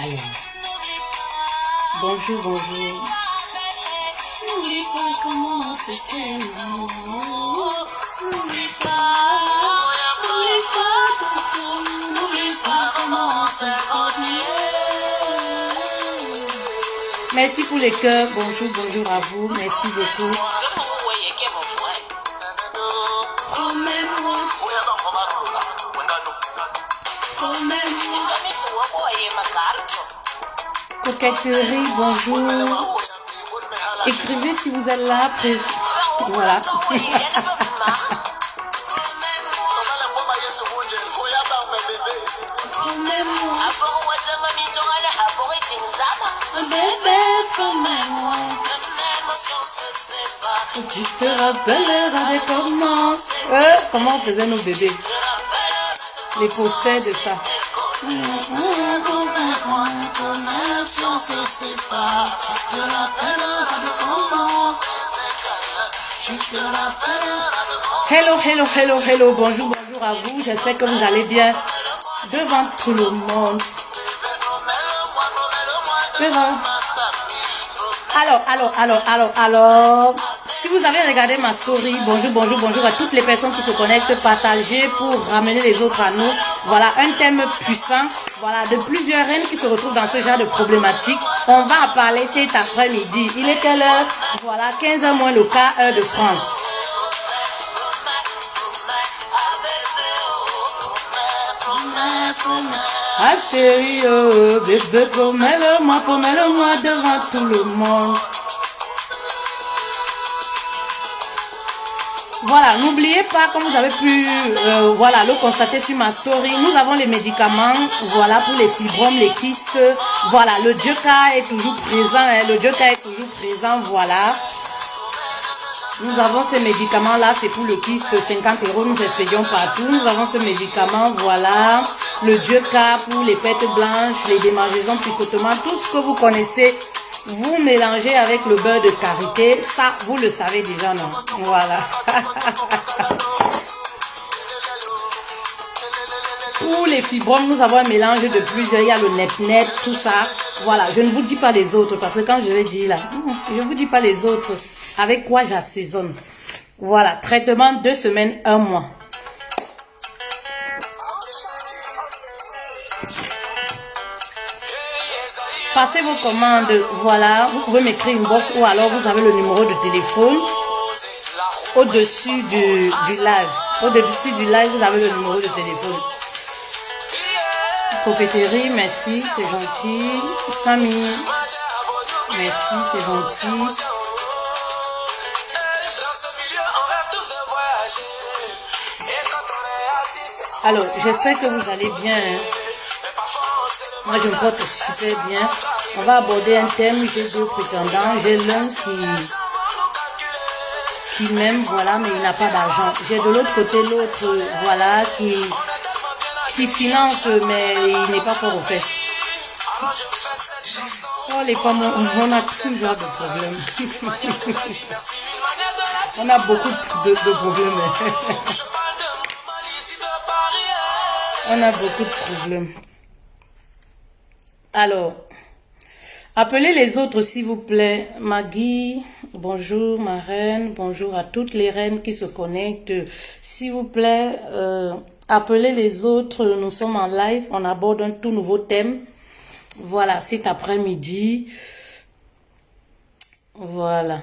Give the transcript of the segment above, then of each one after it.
Alors, bonjour, bonjour. N'oublie pas comment c'était l'amour. N'oublie pas comment c'est connu. Merci pour les cœurs. Bonjour, bonjour à vous. Merci beaucoup. Promets-moi. Coquetterie, bonjour. Écrivez si vous êtes là. Voilà. Bébé, promets-moi. Tu te rappelleras de comment on faisait nos bébés. Les posters de ça. Hello, hello, hello, hello. Bonjour, bonjour à vous. J'espère que vous allez bien. Devant tout le monde. Devant. Alors. Si vous avez regardé ma story, bonjour à toutes les personnes qui se connectent, partagez pour ramener les autres à nous. Voilà, un thème puissant, voilà, de plusieurs reines qui se retrouvent dans ce genre de problématique. On va en parler cet après-midi. Il est quelle heure? Voilà, 15h moins le quart, heure de France. Ah chérie, oh, bébé, promets-le-moi devant tout le monde. Voilà, n'oubliez pas, comme vous avez pu le constater sur ma story, nous avons les médicaments, voilà, pour les fibromes, les kystes, voilà, le Dioka est toujours présent, voilà. Nous avons ces médicaments-là, c'est pour le kyste, 50 €, nous expédions partout. Nous avons ce médicament, voilà, le Dioka pour les pertes blanches, les démangeaisons, picotements, tout ce que vous connaissez. Vous mélangez avec le beurre de karité, ça vous le savez déjà, non? Voilà. Pour les fibromes, nous avons un mélange de plusieurs, il y a le net, tout ça. Voilà, je ne vous dis pas les autres, parce que quand je vais dire là, je ne vous dis pas les autres, avec quoi j'assaisonne. Voilà, traitement 2 semaines, 1 mois. Passez vos commandes, voilà, vous pouvez m'écrire une box ou alors vous avez le numéro de téléphone au-dessus du live. Au-dessus du live, vous avez le numéro de téléphone. Coquetterie, merci, c'est gentil. Samy, merci, c'est gentil. Alors, j'espère que vous allez bien. Hein. Moi, je me porte super bien. On va aborder un thème. J'ai 2 prétendants. J'ai l'un qui m'aime, voilà, mais il n'a pas d'argent. J'ai de l'autre côté l'autre, voilà, qui finance, mais il n'est pas fort aux fesses. Oh, les femmes, on a tout genre de problèmes. On a beaucoup de problèmes. On a beaucoup de problèmes. Alors, appelez les autres s'il vous plaît. Maggie, bonjour ma reine, bonjour à toutes les reines qui se connectent. S'il vous plaît, appelez les autres. Nous sommes en live, on aborde un tout nouveau thème. Voilà, cet après-midi. Voilà.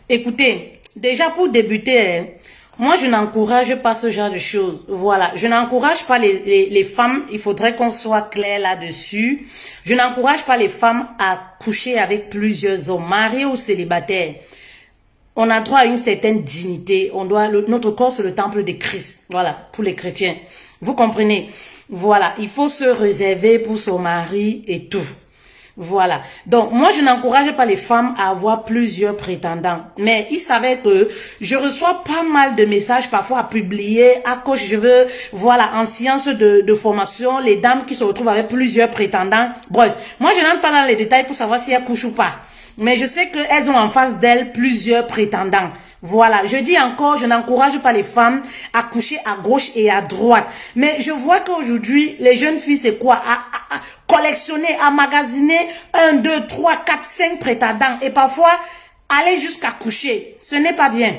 Écoutez, déjà pour débuter, moi, je n'encourage pas ce genre de choses. Voilà, je n'encourage pas les femmes, il faudrait qu'on soit clair là-dessus. Je n'encourage pas les femmes à coucher avec plusieurs hommes, mariés ou célibataires. On a droit à une certaine dignité. Notre corps, c'est le temple de Christ. Voilà, pour les chrétiens. Vous comprenez? Voilà, il faut se réserver pour son mari et tout. Voilà. Donc, moi, je n'encourage pas les femmes à avoir plusieurs prétendants. Mais il s'avère que je reçois pas mal de messages parfois à publier, à coach, je veux, voilà, en sciences de formation, les dames qui se retrouvent avec plusieurs prétendants. Bref, moi, je n'entre pas dans les détails pour savoir si elles couchent ou pas. Mais je sais qu'elles ont en face d'elles plusieurs prétendants. Voilà, je dis encore, je n'encourage pas les femmes à coucher à gauche et à droite. Mais je vois qu'aujourd'hui, les jeunes filles, c'est quoi? À collectionner, à magasiner 1, 2, 3, 4, 5 prétendants. Et parfois, aller jusqu'à coucher. Ce n'est pas bien.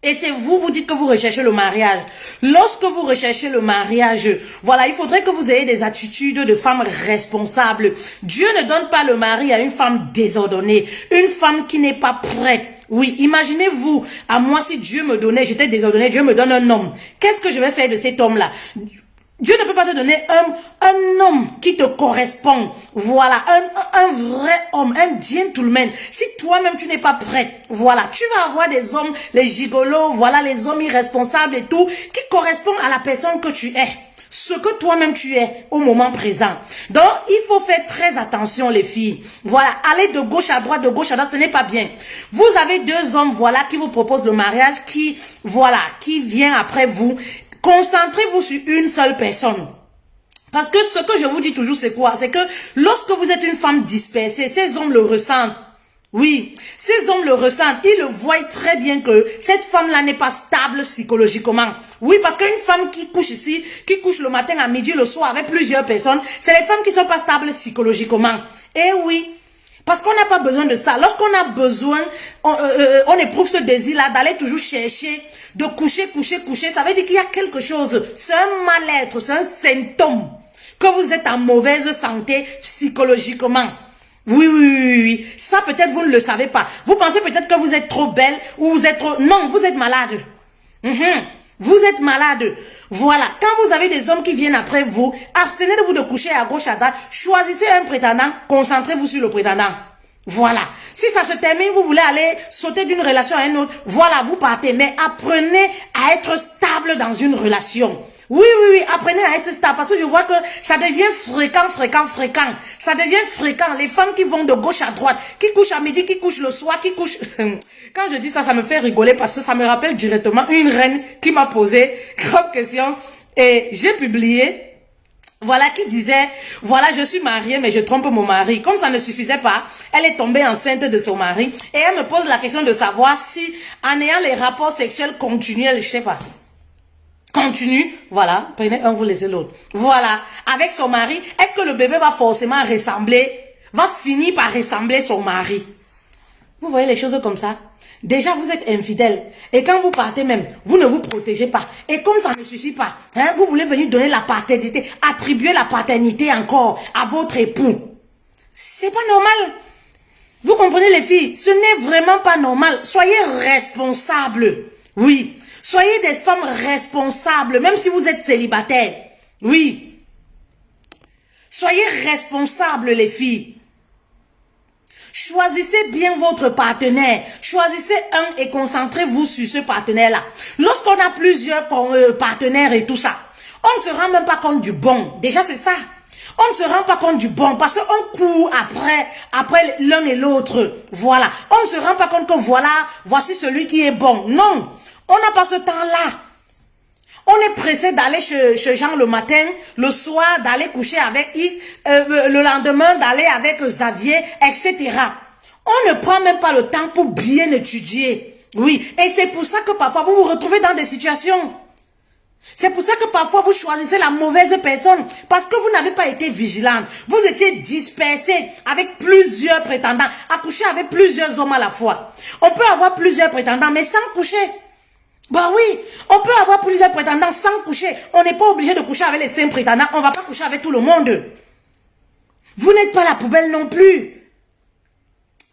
Et c'est vous, vous dites que vous recherchez le mariage. Lorsque vous recherchez le mariage, voilà, il faudrait que vous ayez des attitudes de femme responsable. Dieu ne donne pas le mari à une femme désordonnée, une femme qui n'est pas prête. Oui, imaginez-vous, à moi, si Dieu me donnait, j'étais désordonnée, Dieu me donne un homme. Qu'est-ce que je vais faire de cet homme-là? Dieu ne peut pas te donner un homme qui te correspond. Voilà, un vrai homme, un gentleman. Si toi-même tu n'es pas prête, voilà, tu vas avoir des hommes, les gigolos, voilà, les hommes irresponsables et tout, qui correspondent à la personne que tu es. Ce que toi-même tu es au moment présent. Donc, il faut faire très attention les filles. Voilà, aller de gauche à droite, ce n'est pas bien. Vous avez deux hommes, voilà, qui vous proposent le mariage, qui vient après vous. Concentrez-vous sur une seule personne. Parce que ce que je vous dis toujours, c'est quoi? C'est que lorsque vous êtes une femme dispersée, ces hommes le ressentent. Oui, ces hommes le ressentent. Ils le voient très bien que cette femme-là n'est pas stable psychologiquement. Oui, parce qu'une femme qui couche ici, qui couche le matin, à midi, le soir avec plusieurs personnes, c'est les femmes qui sont pas stables psychologiquement. Et oui, parce qu'on n'a pas besoin de ça. Lorsqu'on a besoin, on éprouve ce désir-là d'aller toujours chercher, de coucher. Ça veut dire qu'il y a quelque chose. C'est un mal-être, c'est un symptôme que vous êtes en mauvaise santé psychologiquement. Oui. Ça, peut-être, vous ne le savez pas. Vous pensez peut-être que vous êtes trop belle ou vous êtes trop... Non, vous êtes malade. Vous êtes malade. Voilà. Quand vous avez des hommes qui viennent après vous, abstenez-vous de coucher à gauche, à droite. Choisissez un prétendant. Concentrez-vous sur le prétendant. Voilà. Si ça se termine, vous voulez aller sauter d'une relation à une autre. Voilà, vous partez. Mais apprenez à être stable dans une relation. Oui, apprenez à être stable parce que je vois que ça devient fréquent. Ça devient fréquent. Les femmes qui vont de gauche à droite, qui couchent à midi, qui couchent le soir, qui couchent... Quand je dis ça, ça me fait rigoler parce que ça me rappelle directement une reine qui m'a posé comme question et j'ai publié. Voilà, qui disait, voilà, je suis mariée, mais je trompe mon mari. Comme ça ne suffisait pas, elle est tombée enceinte de son mari et elle me pose la question de savoir si, en ayant les rapports sexuels continuels, je sais pas, continue, voilà, prenez un, vous laissez l'autre. Voilà, avec son mari, est-ce que le bébé va forcément finir par ressembler son mari? Vous voyez les choses comme ça? Déjà, vous êtes infidèle. Et quand vous partez même, vous ne vous protégez pas. Et comme ça ne suffit pas, hein, vous voulez venir donner la paternité, attribuer la paternité encore à votre époux. C'est pas normal. Vous comprenez les filles? Ce n'est vraiment pas normal. Soyez responsables. Oui. Soyez des femmes responsables, même si vous êtes célibataire. Oui. Soyez responsables, les filles. Choisissez bien votre partenaire. Choisissez un et concentrez-vous sur ce partenaire-là. Lorsqu'on a plusieurs partenaires et tout ça, on ne se rend même pas compte du bon. Déjà, c'est ça. On ne se rend pas compte du bon parce qu'on court après l'un et l'autre. Voilà. On ne se rend pas compte que voilà, voici celui qui est bon. Non. On n'a pas ce temps-là. On est pressé d'aller chez Jean le matin, le soir d'aller coucher avec X, le lendemain d'aller avec Xavier, etc. On ne prend même pas le temps pour bien étudier. Oui, et c'est pour ça que parfois vous vous retrouvez dans des situations. C'est pour ça que parfois vous choisissez la mauvaise personne parce que vous n'avez pas été vigilante. Vous étiez dispersé avec plusieurs prétendants, à coucher avec plusieurs hommes à la fois. On peut avoir plusieurs prétendants mais sans coucher. Bah oui, on peut avoir plusieurs prétendants sans coucher. On n'est pas obligé de coucher avec les 5 prétendants. On ne va pas coucher avec tout le monde. Vous n'êtes pas la poubelle non plus.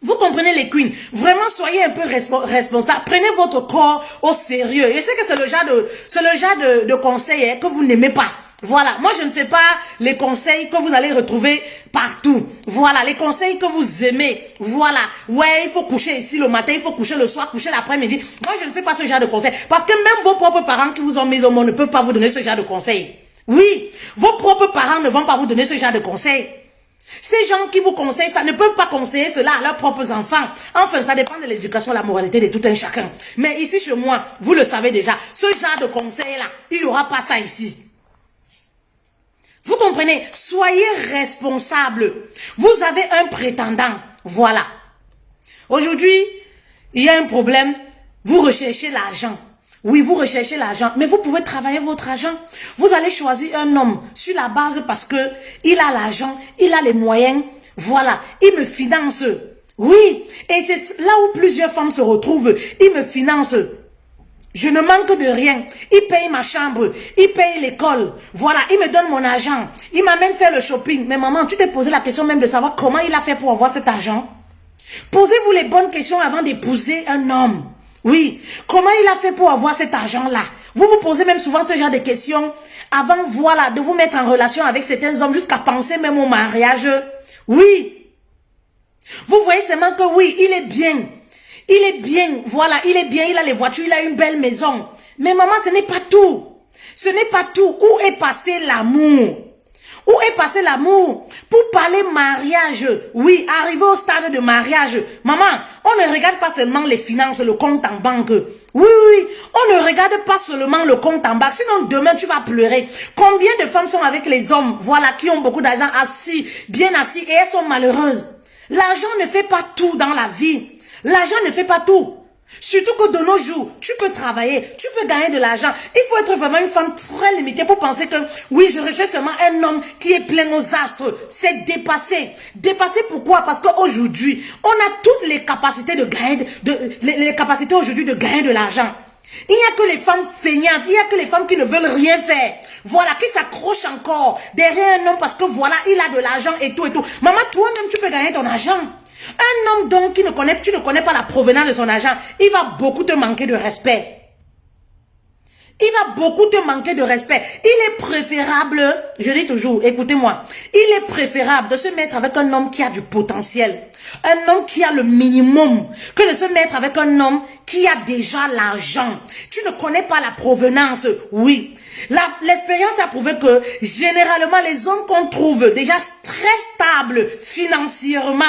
Vous comprenez les queens. Vraiment, soyez un peu responsables. Prenez votre corps au sérieux. Je sais que c'est le genre de conseil que vous n'aimez pas. Voilà, moi je ne fais pas les conseils que vous allez retrouver partout. Voilà, les conseils que vous aimez. Voilà, ouais, il faut coucher ici le matin, il faut coucher le soir, coucher l'après-midi. Moi je ne fais pas ce genre de conseils. Parce que même vos propres parents qui vous ont mis au monde ne peuvent pas vous donner ce genre de conseils. Oui, vos propres parents ne vont pas vous donner ce genre de conseils. Ces gens qui vous conseillent, ça ne peuvent pas conseiller cela à leurs propres enfants. Enfin, ça dépend de l'éducation, la moralité de tout un chacun. Mais ici chez moi, vous le savez déjà, ce genre de conseils-là, il n'y aura pas ça ici. Vous comprenez? Soyez responsables. Vous avez un prétendant. Voilà. Aujourd'hui, il y a un problème. Vous recherchez l'argent. Oui, vous recherchez l'argent, mais vous pouvez travailler votre argent. Vous allez choisir un homme sur la base parce que il a l'argent, il a les moyens. Voilà, il me finance. Oui, et c'est là où plusieurs femmes se retrouvent. Il me finance. Je ne manque de rien. Il paye ma chambre, il paye l'école. Voilà, il me donne mon argent. Il m'amène faire le shopping. Mais maman, tu t'es posé la question même de savoir comment il a fait pour avoir cet argent? Posez-vous les bonnes questions avant d'épouser un homme. Oui, comment il a fait pour avoir cet argent-là? Vous vous posez même souvent ce genre de questions avant, voilà, de vous mettre en relation avec certains hommes jusqu'à penser même au mariage. Oui. Vous voyez seulement que oui, il est bien. Il est bien, voilà, il est bien, il a les voitures, il a une belle maison. Mais maman, ce n'est pas tout. Ce n'est pas tout. Où est passé l'amour? Où est passé l'amour? Pour parler mariage, oui, arriver au stade de mariage. Maman, on ne regarde pas seulement les finances, le compte en banque. Oui, oui, on ne regarde pas seulement le compte en banque. Sinon, demain, tu vas pleurer. Combien de femmes sont avec les hommes, voilà, qui ont beaucoup d'argent, assis, bien assis, et elles sont malheureuses. L'argent ne fait pas tout dans la vie. L'argent ne fait pas tout. Surtout que de nos jours, tu peux travailler, tu peux gagner de l'argent. Il faut être vraiment une femme très limitée pour penser que, oui, je recherche seulement un homme qui est plein aux astres. C'est dépassé. Dépassé pourquoi? Parce qu'aujourd'hui, on a toutes les capacités de gagner, les capacités aujourd'hui de gagner de l'argent. Il n'y a que les femmes feignantes, il n'y a que les femmes qui ne veulent rien faire. Voilà, qui s'accrochent encore derrière un homme parce que voilà, il a de l'argent et tout et tout. Maman, toi-même, tu peux gagner ton argent. Un homme donc tu ne connais pas la provenance de son argent, il va beaucoup te manquer de respect. Il va beaucoup te manquer de respect. Il est préférable, je dis toujours, écoutez-moi, il est préférable de se mettre avec un homme qui a du potentiel, un homme qui a le minimum, que de se mettre avec un homme qui a déjà l'argent. Tu ne connais pas la provenance, oui. L'expérience a prouvé que généralement les hommes qu'on trouve déjà très stables financièrement,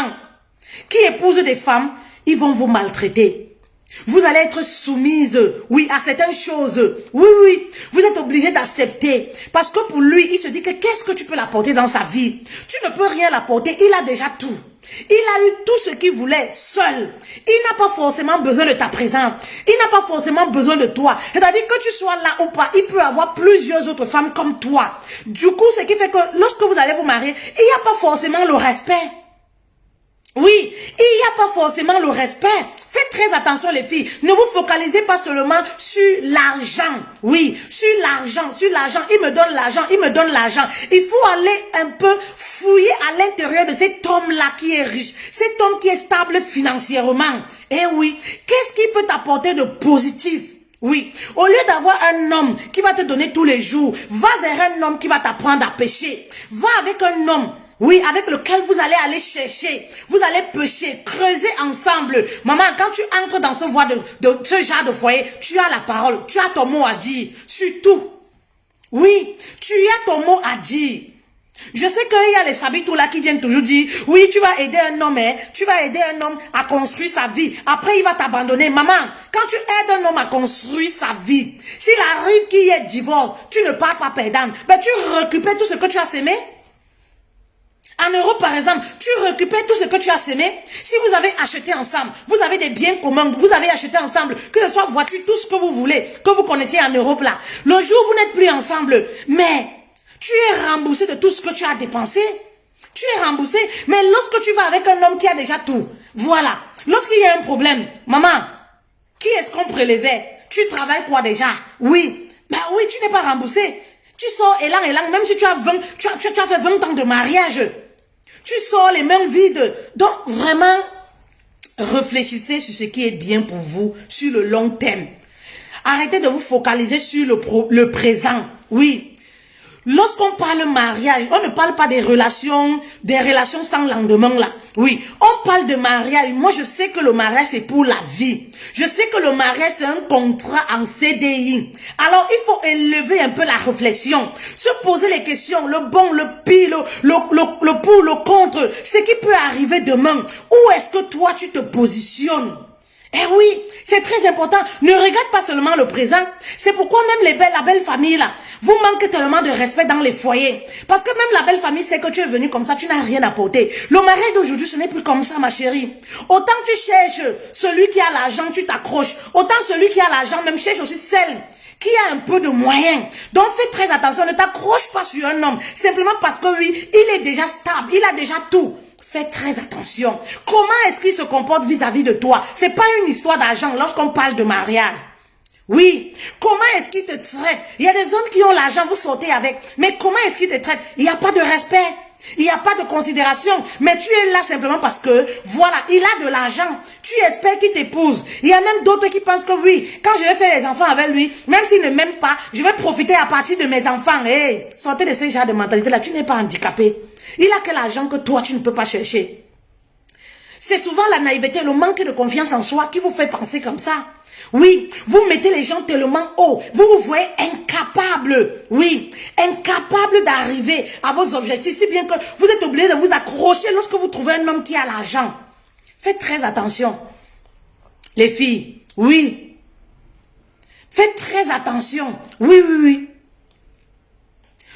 qui épousent des femmes, ils vont vous maltraiter. Vous allez être soumise, oui, à certaines choses. Oui, oui, vous êtes obligé d'accepter. Parce que pour lui, il se dit que qu'est-ce que tu peux l'apporter dans sa vie? Tu ne peux rien l'apporter, il a déjà tout. Il a eu tout ce qu'il voulait seul. Il n'a pas forcément besoin de ta présence. Il n'a pas forcément besoin de toi. C'est-à-dire que tu sois là ou pas, il peut avoir plusieurs autres femmes comme toi. Du coup, ce qui fait que lorsque vous allez vous marier, il n'y a pas forcément le respect. Oui, il n'y a pas forcément le respect. Faites très attention les filles. Ne vous focalisez pas seulement sur l'argent. Oui, sur l'argent, sur l'argent. Il me donne l'argent, il me donne l'argent. Il faut aller un peu fouiller à l'intérieur de cet homme-là qui est riche. Cet homme qui est stable financièrement. Eh oui, qu'est-ce qu'il peut t'apporter de positif? Oui, au lieu d'avoir un homme qui va te donner tous les jours, va vers un homme qui va t'apprendre à pêcher. Va avec un homme, oui, avec lequel vous allez aller chercher, vous allez pêcher, creuser ensemble. Maman, quand tu entres dans ce genre de foyer, tu as la parole, tu as ton mot à dire, surtout. Oui, tu as ton mot à dire. Je sais qu'il y a les sabitos là qui viennent toujours dire, oui, tu vas aider un homme, tu vas aider un homme à construire sa vie. Après, il va t'abandonner. Maman, quand tu aides un homme à construire sa vie, s'il arrive qu'il y ait divorce, tu ne pars pas perdante. Mais tu récupères tout ce que tu as semé. En Europe, par exemple, tu récupères tout ce que tu as semé. Si vous avez acheté ensemble, vous avez des biens communs, vous avez acheté ensemble, que ce soit voiture, tout ce que vous voulez, que vous connaissez en Europe là. Le jour où vous n'êtes plus ensemble, mais tu es remboursé de tout ce que tu as dépensé. Tu es remboursé. Mais lorsque tu vas avec un homme qui a déjà tout, voilà. Lorsqu'il y a un problème, maman, qui est-ce qu'on prélevait? Tu travailles quoi déjà? Oui. Ben oui, tu n'es pas remboursé. Tu sors élan, même si tu as fait 20 ans de mariage. Tu sors les mains vides. Donc, vraiment, réfléchissez sur ce qui est bien pour vous, sur le long terme. Arrêtez de vous focaliser sur le présent. Oui. Lorsqu'on parle mariage, on ne parle pas des relations sans lendemain là. Oui, on parle de mariage. Moi, je sais que le mariage, c'est pour la vie. Je sais que le mariage, c'est un contrat en CDI. Alors, il faut élever un peu la réflexion. Se poser les questions, le bon, le pire, le pour, le contre. Ce qui peut arriver demain. Où est-ce que toi, tu te positionnes? Eh oui, c'est très important. Ne regarde pas seulement le présent. C'est pourquoi même la belle famille là, Vous manquez tellement de respect dans les foyers. Parce que même la belle famille sait que tu es venu comme ça, tu n'as rien apporté. Le mariage d'aujourd'hui, ce n'est plus comme ça, ma chérie. Autant tu cherches celui qui a l'argent, tu t'accroches. Autant celui qui a l'argent, même cherche aussi celle qui a un peu de moyens. Donc fais très attention, ne t'accroche pas sur un homme. Simplement parce que oui, il est déjà stable, il a déjà tout. Fais très attention. Comment est-ce qu'il se comporte vis-à-vis de toi? C'est pas une histoire d'argent lorsqu'on parle de mariage. Oui. Comment est-ce qu'il te traite? Il y a des hommes qui ont l'argent, vous sortez avec. Mais comment est-ce qu'il te traite? Il n'y a pas de respect. Il n'y a pas de considération. Mais tu es là simplement parce que, voilà, il a de l'argent. Tu espères qu'il t'épouse. Il y a même d'autres qui pensent que oui, quand je vais faire les enfants avec lui, même s'il ne m'aime pas, je vais profiter à partir de mes enfants. Hey, sortez de ce genre de mentalité-là. Tu n'es pas handicapé. Il a quel argent que toi, tu ne peux pas chercher? C'est souvent la naïveté, le manque de confiance en soi qui vous fait penser comme ça. Oui, vous mettez les gens tellement haut, vous vous voyez incapable, oui, incapable d'arriver à vos objectifs, si bien que vous êtes obligé de vous accrocher lorsque vous trouvez un homme qui a l'argent. Faites très attention, les filles, oui. Faites très attention, oui, oui, oui.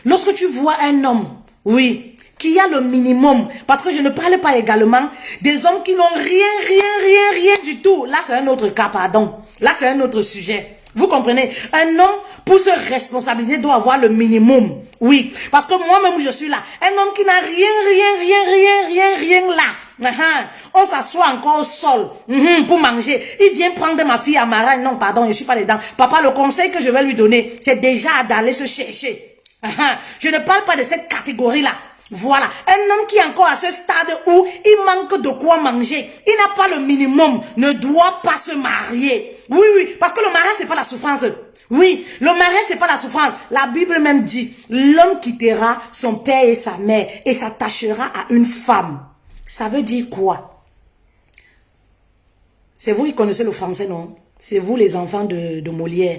Lorsque tu vois un homme, oui, qui a le minimum, parce que je ne parle pas également des hommes qui n'ont rien du tout. Là, c'est un autre cas, pardon. Là, c'est un autre sujet. Vous comprenez? Un homme, pour se responsabiliser, doit avoir le minimum. Oui, parce que moi-même, je suis là. Un homme qui n'a rien là. On s'assoit encore au sol pour manger. Il vient prendre ma fille à Mara. Non, pardon, je ne suis pas dedans. Papa, le conseil que je vais lui donner, c'est déjà d'aller se chercher. Je ne parle pas de cette catégorie-là. Voilà, un homme qui est encore à ce stade où il manque de quoi manger, il n'a pas le minimum, ne doit pas se marier. Oui, oui, parce que le mariage, c'est pas la souffrance. Oui, le mariage, c'est pas la souffrance. La Bible même dit, l'homme quittera son père et sa mère et s'attachera à une femme. Ça veut dire quoi? C'est vous qui connaissez le français, non? C'est vous les enfants de Molière.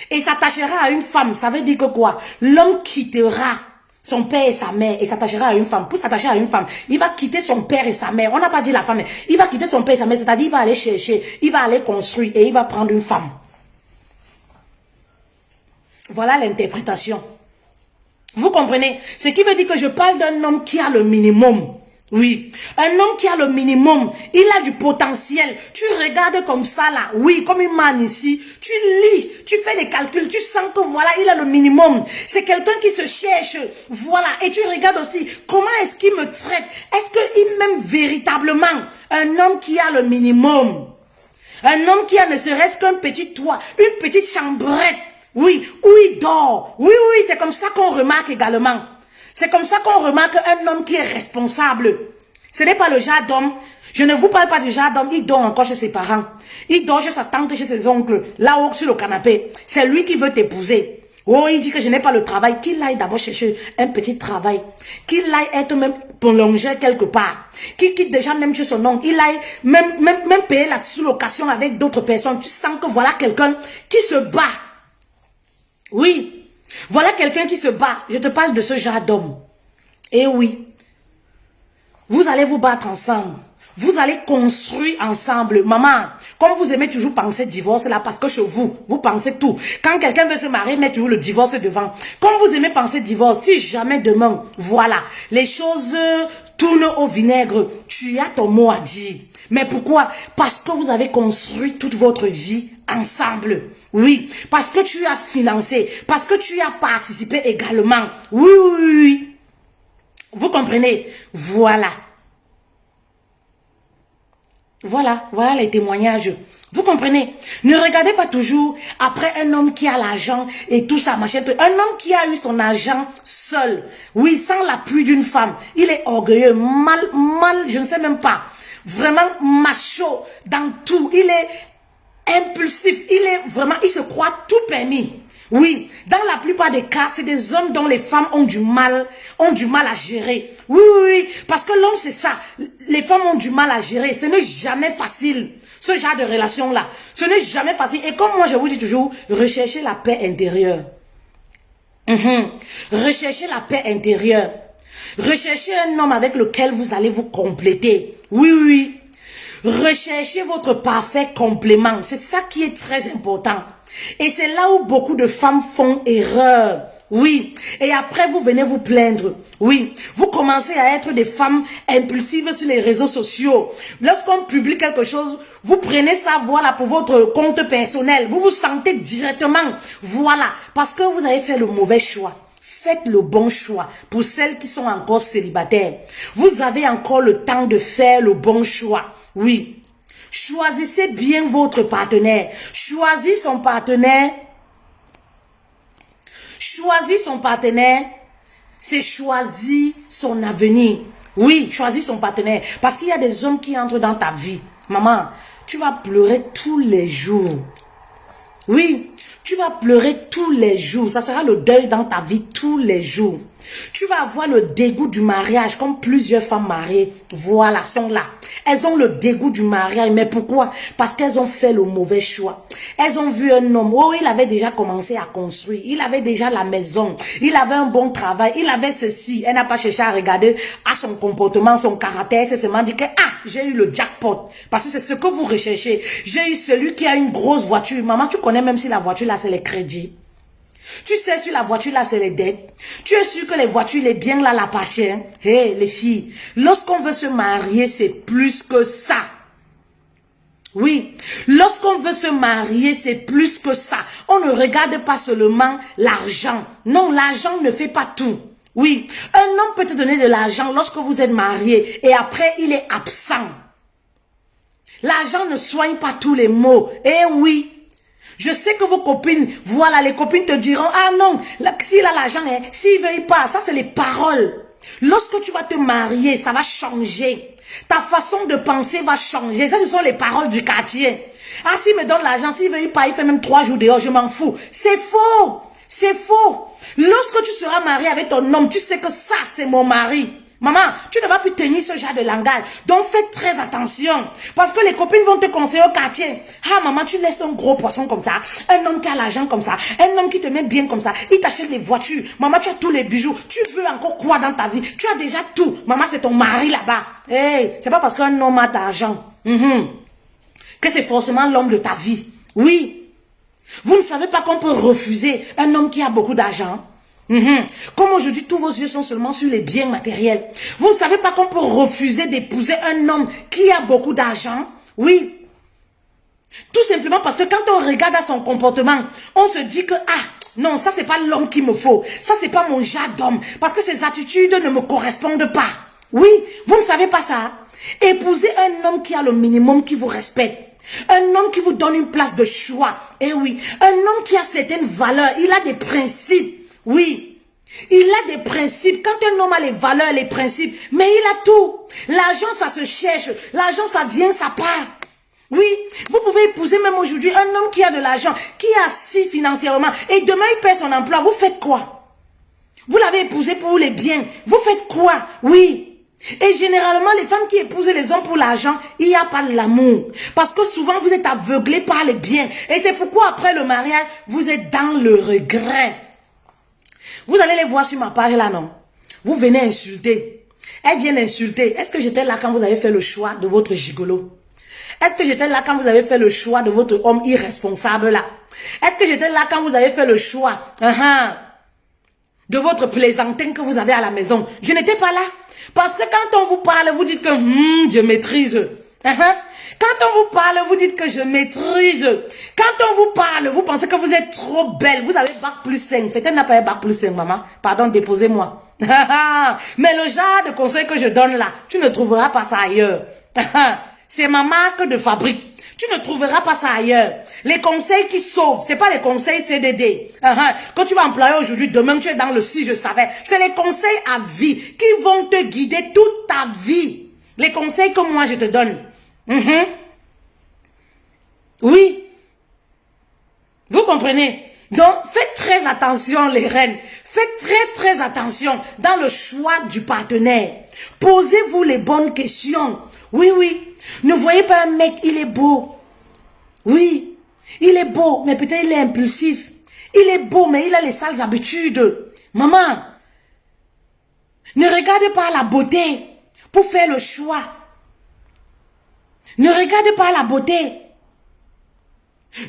Et s'attachera à une femme, ça veut dire que quoi? L'homme quittera son père et sa mère et s'attachera à une femme. Pour s'attacher à une femme, il va quitter son père et sa mère. On n'a pas dit la femme, mais il va quitter son père et sa mère, c'est-à-dire il va aller chercher, il va aller construire et il va prendre une femme. Voilà l'interprétation. Vous comprenez? Ce qui veut dire que je parle d'un homme qui a le minimum. Oui, un homme qui a le minimum, il a du potentiel. Tu regardes comme ça là, oui, comme une manne ici, tu lis, tu fais les calculs, tu sens que voilà, il a le minimum. C'est quelqu'un qui se cherche, voilà, et tu regardes aussi, comment est-ce qu'il me traite? Est-ce qu'il m'aime véritablement? Un homme qui a le minimum. Un homme qui a ne serait-ce qu'un petit toit, une petite chambrette, oui, où il dort. Oui, oui, c'est comme ça qu'on remarque également. C'est comme ça qu'on remarque un homme qui est responsable. Ce n'est pas le genre d'homme. Je ne vous parle pas du genre d'homme. Il dort encore chez ses parents. Il dort chez sa tante, chez ses oncles. Là-haut, sur le canapé. C'est lui qui veut t'épouser. Oh, il dit que je n'ai pas le travail. Qu'il aille d'abord chercher un petit travail. Qu'il aille être même prolongé quelque part. Qu'il quitte déjà même chez son oncle. Il aille même payer la sous-location avec d'autres personnes. Tu sens que voilà quelqu'un qui se bat. Oui. Voilà quelqu'un qui se bat. Je te parle de ce genre d'homme. Et oui. Vous allez vous battre ensemble. Vous allez construire ensemble. Maman, comme vous aimez toujours penser divorce là, parce que chez vous, vous pensez tout. Quand quelqu'un veut se marier, mettez toujours le divorce devant. Comme vous aimez penser divorce, si jamais demain, voilà, les choses tournent au vinaigre, tu as ton mot à dire. Mais pourquoi? Parce que vous avez construit toute votre vie ensemble. Oui, parce que tu as financé, parce que tu as participé également. Oui, oui, oui. Vous comprenez? Voilà. Voilà les témoignages. Vous comprenez? Ne regardez pas toujours après un homme qui a l'argent et tout ça, machin. Un homme qui a eu son argent seul. Oui, sans l'appui d'une femme. Il est orgueilleux, mal, je ne sais même pas. Vraiment macho dans tout. Il est impulsif. Il se croit tout permis. Oui, dans la plupart des cas, c'est des hommes dont les femmes ont du mal à gérer. Oui, oui, oui, parce que l'homme, c'est ça. Les femmes ont du mal à gérer. Ce n'est jamais facile. Ce genre de relation-là, ce n'est jamais facile. Et comme moi, je vous dis toujours, recherchez la paix intérieure. Recherchez la paix intérieure. Recherchez un homme avec lequel vous allez vous compléter. Oui, oui, oui. Recherchez votre parfait complément. C'est ça qui est très important. Et c'est là où beaucoup de femmes font erreur. Oui. Et après, vous venez vous plaindre. Oui. Vous commencez à être des femmes impulsives sur les réseaux sociaux. Lorsqu'on publie quelque chose, vous prenez ça, voilà, pour votre compte personnel. Vous vous sentez directement, voilà, parce que vous avez fait le mauvais choix. Faites le bon choix pour celles qui sont encore célibataires. Vous avez encore le temps de faire le bon choix. Oui. Choisissez bien votre partenaire. Choisis son partenaire. Choisir son partenaire, c'est choisir son avenir. Oui, choisir son partenaire. Parce qu'il y a des hommes qui entrent dans ta vie. Maman, tu vas pleurer tous les jours. Oui, tu vas pleurer tous les jours. Ça sera le deuil dans ta vie tous les jours. Tu vas avoir le dégoût du mariage comme plusieurs femmes mariées. Voilà, sont là. Elles ont le dégoût du mariage. Mais pourquoi? Parce qu'elles ont fait le mauvais choix. Elles ont vu un homme. Oh, il avait déjà commencé à construire. Il avait déjà la maison. Il avait un bon travail. Il avait ceci. Elle n'a pas cherché à regarder à son comportement, son caractère. C'est seulement dit que, j'ai eu le jackpot. Parce que c'est ce que vous recherchez. J'ai eu celui qui a une grosse voiture. Maman, tu connais même si la voiture là, c'est les crédits. Tu sais, sur la voiture là, c'est les dettes. Tu es sûr que les voitures, les biens là, l'appartiennent. Hé, les filles, lorsqu'on veut se marier, c'est plus que ça. Oui, lorsqu'on veut se marier, c'est plus que ça. On ne regarde pas seulement l'argent. Non, l'argent ne fait pas tout. Oui, un homme peut te donner de l'argent lorsque vous êtes marié et après, il est absent. L'argent ne soigne pas tous les maux. Eh oui. Je sais que vos copines, voilà, les copines te diront, ah non, s'il a l'argent, s'il ne veut pas, ça c'est les paroles. Lorsque tu vas te marier, ça va changer. Ta façon de penser va changer. Ça, ce sont les paroles du quartier. Ah, s'il me donne l'argent, s'il ne veut pas, il fait même 3 jours dehors, je m'en fous. C'est faux. C'est faux. Lorsque tu seras marié avec ton homme, tu sais que ça, c'est mon mari. Maman, tu ne vas plus tenir ce genre de langage. Donc, faites très attention. Parce que les copines vont te conseiller au quartier. Ah, maman, tu laisses un gros poisson comme ça. Un homme qui a l'argent comme ça. Un homme qui te met bien comme ça. Il t'achète les voitures. Maman, tu as tous les bijoux. Tu veux encore quoi dans ta vie? Tu as déjà tout. Maman, c'est ton mari là-bas. Hey, c'est pas parce qu'un homme a d'argent que c'est forcément l'homme de ta vie. Oui. Vous ne savez pas qu'on peut refuser un homme qui a beaucoup d'argent? Comme aujourd'hui, tous vos yeux sont seulement sur les biens matériels. Vous ne savez pas qu'on peut refuser d'épouser un homme qui a beaucoup d'argent? Oui. Tout simplement parce que quand on regarde à son comportement, on se dit que, non, ça c'est pas l'homme qu'il me faut. Ça c'est pas mon genre d'homme. Parce que ses attitudes ne me correspondent pas. Oui, vous ne savez pas ça. Épousez un homme qui a le minimum, qui vous respecte. Un homme qui vous donne une place de choix. Eh oui, un homme qui a certaines valeurs. Il a des principes. Oui, il a des principes. Quand un homme a les valeurs, les principes, mais il a tout. L'argent, ça se cherche. L'argent, ça vient, ça part. Oui, vous pouvez épouser même aujourd'hui un homme qui a de l'argent, qui est assis financièrement, et demain il perd son emploi. Vous faites quoi? Vous l'avez épousé pour les biens. Vous faites quoi? Oui. Et généralement, les femmes qui épousent les hommes pour l'argent, il n'y a pas l'amour. Parce que souvent, vous êtes aveuglés par les biens. Et c'est pourquoi après le mariage, vous êtes dans le regret. Vous allez les voir sur ma page là, non? Vous venez insulter. Elles viennent insulter. Est-ce que j'étais là quand vous avez fait le choix de votre gigolo? Est-ce que j'étais là quand vous avez fait le choix de votre homme irresponsable là? Est-ce que j'étais là quand vous avez fait le choix de votre plaisantin que vous avez à la maison? Je n'étais pas là. Parce que quand on vous parle, vous dites que je maîtrise. Quand on vous parle, vous dites que je maîtrise. Quand on vous parle, vous pensez que vous êtes trop belle. Vous avez bac plus 5. Peut-être n'a pas bac plus 5, maman. Pardon, déposez-moi. Mais le genre de conseil que je donne là, tu ne trouveras pas ça ailleurs. C'est ma marque de fabrique. Tu ne trouveras pas ça ailleurs. Les conseils qui sauvent, c'est pas les conseils CDD. Quand tu vas employer aujourd'hui, demain tu es dans le si je savais. C'est les conseils à vie qui vont te guider toute ta vie. Les conseils que moi je te donne. Oui. Vous comprenez? Donc, faites très attention les reines. Faites très attention dans le choix du partenaire. Posez-vous les bonnes questions. Oui, oui. Ne voyez pas un mec, il est beau. Oui, il est beau, mais peut-être il est impulsif. Il est beau, mais il a les sales habitudes. Maman, ne regardez pas la beauté pour faire le choix. Ne regardez pas la beauté.